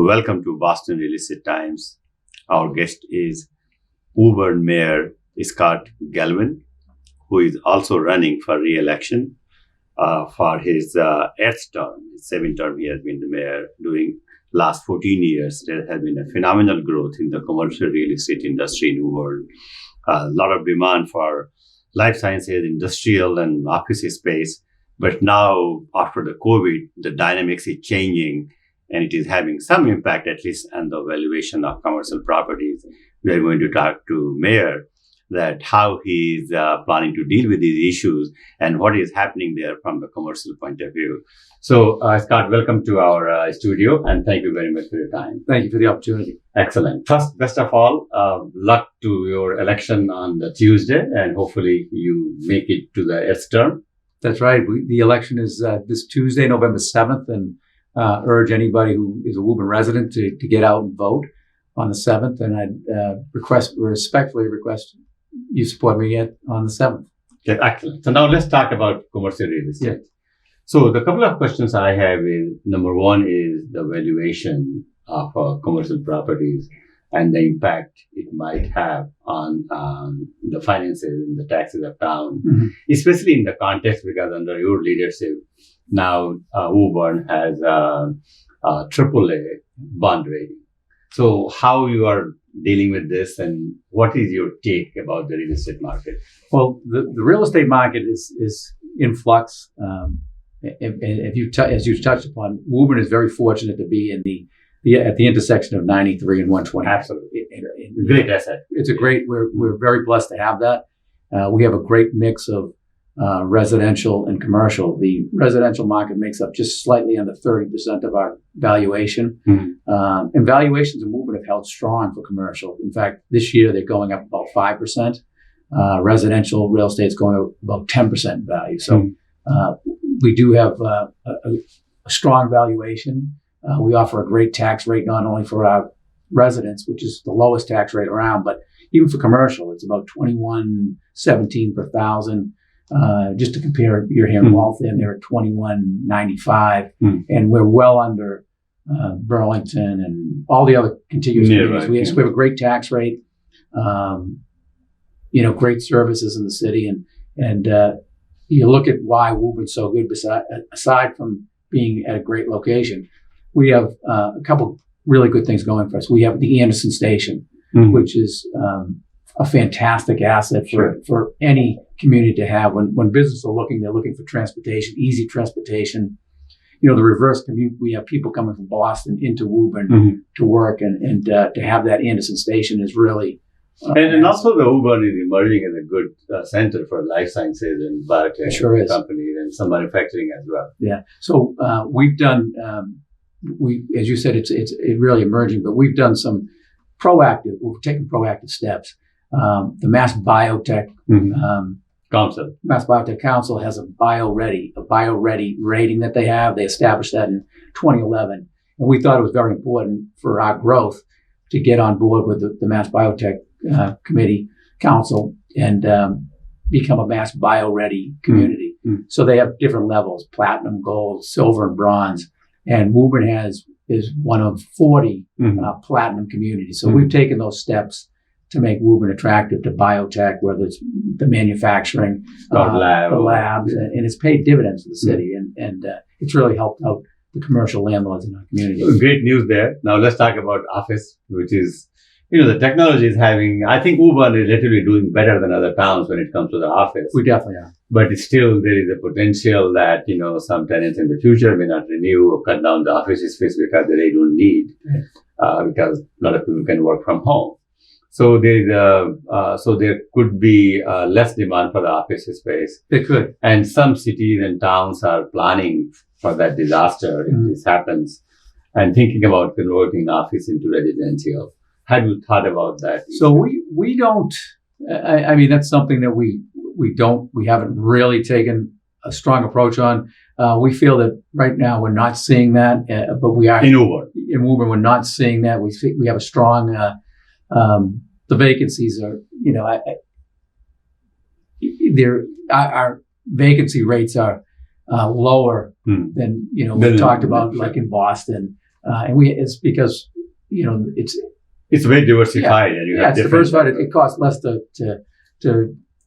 Welcome to Boston Real Estate Times. Our guest is Woburn Mayor Scott Galvin, who is also running for re-election for his eighth term. His seventh term, he has been the mayor. During last 14 years, there has been a phenomenal growth in the commercial real estate industry in Woburn. A lot of demand for life sciences, industrial, and office space. But now, after the COVID, the dynamics is changing, and it is having some impact, at least on the valuation of commercial properties. We are going to talk to Mayor that how he is planning to deal with these issues and what is happening there from the commercial point of view. So, Scott, welcome to our studio, and thank you very much for your time. Thank you for the opportunity. Excellent. First, best of all, luck to your election on the Tuesday, and hopefully you make it to the eighth term. That's right. The election is this Tuesday, November 7th, and urge anybody who is a Woburn resident to get out and vote on the 7th. And I'd respectfully request you support me on the 7th. Okay, excellent. So now let's talk about commercial real estate. Yeah. So the couple of questions I have is, number one is the valuation of commercial properties and the impact it might have on the finances and the taxes of town, especially in the context because under your leadership, now Woburn has a AAA bond rating. So how you are dealing with this, and what is your take about the real estate market? Well, the real estate market is in flux. As you touched upon, Woburn is very fortunate to be at the intersection of 93 and 120. Absolutely. Great asset. It's a great, we're very blessed to have that. We have a great mix of residential and commercial. The residential market makes up just slightly under 30% of our valuation. And valuations in Woburn have held strong for commercial. In fact, this year they're going up about 5%. Residential real estate is going up about 10% in value. So we do have a strong valuation. We offer a great tax rate, not only for our residents, which is the lowest tax rate around, but even for commercial, it's about $21.17 per thousand. Just to compare, you're here in Waltham, they're at $21.95, and we're well under Burlington and all the other contiguous communities. Right. We have a great tax rate, great services in the city, and you look at why Woburn's so good. Aside from being at a great location, we have a couple really good things going for us. We have the Anderson Station, which is a fantastic asset for any community to have. When businesses are looking, they're looking for transportation, easy transportation. The reverse commute, we have people coming from Boston into Woburn to work, and to have that Anderson Station is really... and also the Woburn is emerging as a good center for life sciences and biotech companies and some manufacturing as well. Yeah. So we've done, as you said, it's really emerging, but we've done we've taken proactive steps. The Mass Biotech Council has a bio-ready rating that they have. They established that in 2011. And we thought it was very important for our growth to get on board with the Mass Biotech Council and become a Mass Bio-ready community. So they have different levels: platinum, gold, silver, and bronze. And Woburn is one of 40 platinum communities. So we've taken those steps to make Woburn attractive to biotech, whether it's the manufacturing, the labs, and it's paid dividends to the city, and it's really helped out the commercial landlords in our community. Great news there. Now let's talk about office, which is, the technology is I think Woburn is literally doing better than other towns when it comes to the office. We definitely are. But still, there is a potential that, some tenants in the future may not renew or cut down the office space because they don't need, because a lot of people can work from home. So there could be less demand for the office space. It could. And some cities and towns are planning for that disaster if this happens, and thinking about converting office into residential. Have you thought about that? So we don't. I mean, that's something that we haven't really taken a strong approach on. We feel that right now we're not seeing that, but we are in Woburn. In Woburn, we're not seeing that. We have a strong. The vacancies are, our vacancy rates are lower than we talked about, like in Boston. and it's because, It's very diversified, and you have it's diversified. It costs less to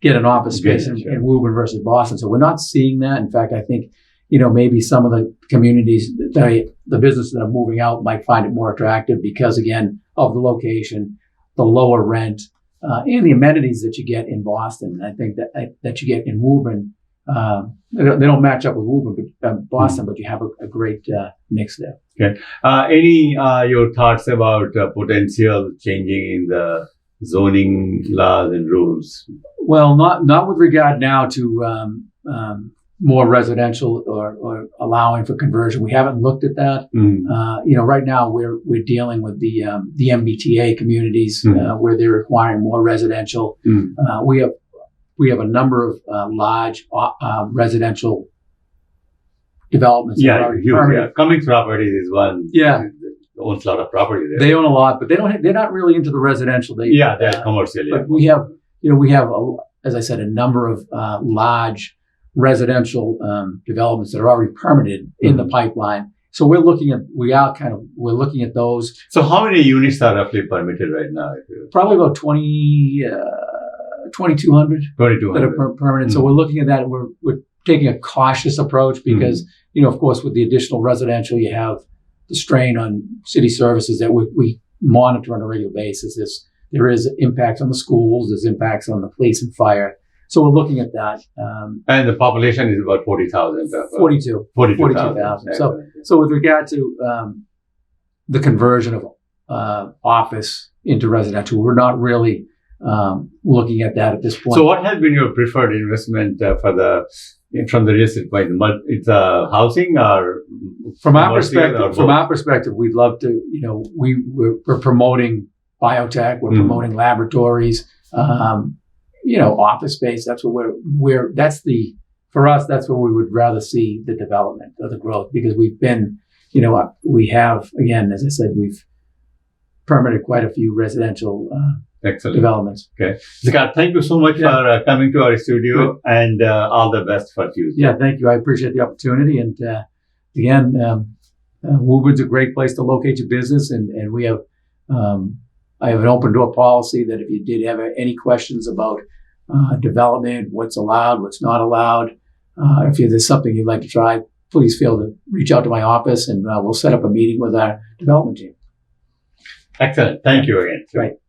get an office space in Woburn versus Boston. So we're not seeing that. In fact, I think, maybe some of the communities, the businesses that are moving out might find it more attractive because, again, of the location, the lower rent, and the amenities that you get in Boston. And I think that you get in Woburn, they don't match up with Woburn, but Boston, but you have a great mix there. Okay. Any your thoughts about potential changing in the zoning laws and rules? Well, not with regard now to more residential or allowing for conversion. We haven't looked at that. Right now we're dealing with the MBTA communities where they're requiring more residential. We have a number of large residential developments. Yeah, huge. Cummings Properties is one. Yeah, owns a lot of property there. They own a lot, but they're not really into the residential. They're commercial. But we have as I said, a number of large residential developments that are already permitted in the pipeline. So we're looking at those. So how many units are roughly permitted right now? Probably about 2,200 that are permitted. So we're looking at that. We're taking a cautious approach because, of course, with the additional residential, you have the strain on city services that we monitor on a regular basis. There is impacts on the schools. There's impacts on the police and fire. So we're looking at that. And the population is about 40,000. 42,000. So with regard to the conversion of office into residential, we're not really looking at that at this point. So what has been your preferred investment from the real estate point? It's housing or from our perspective, we'd love to. We're promoting biotech. We're promoting laboratories. Office space. That's what for us. That's where we would rather see the development or the growth because we've been. We have again, as I said, we've permitted quite a few residential. Excellent developments. Okay. Scott, thank you so much for coming to our studio and all the best for Tuesday. Yeah, thank you. I appreciate the opportunity. And again, Woburn's a great place to locate your business. And we have, I have an open door policy that if you did have any questions about development, what's allowed, what's not allowed, if there's something you'd like to try, please feel to reach out to my office and we'll set up a meeting with our development team. Excellent. Thank you again. Right.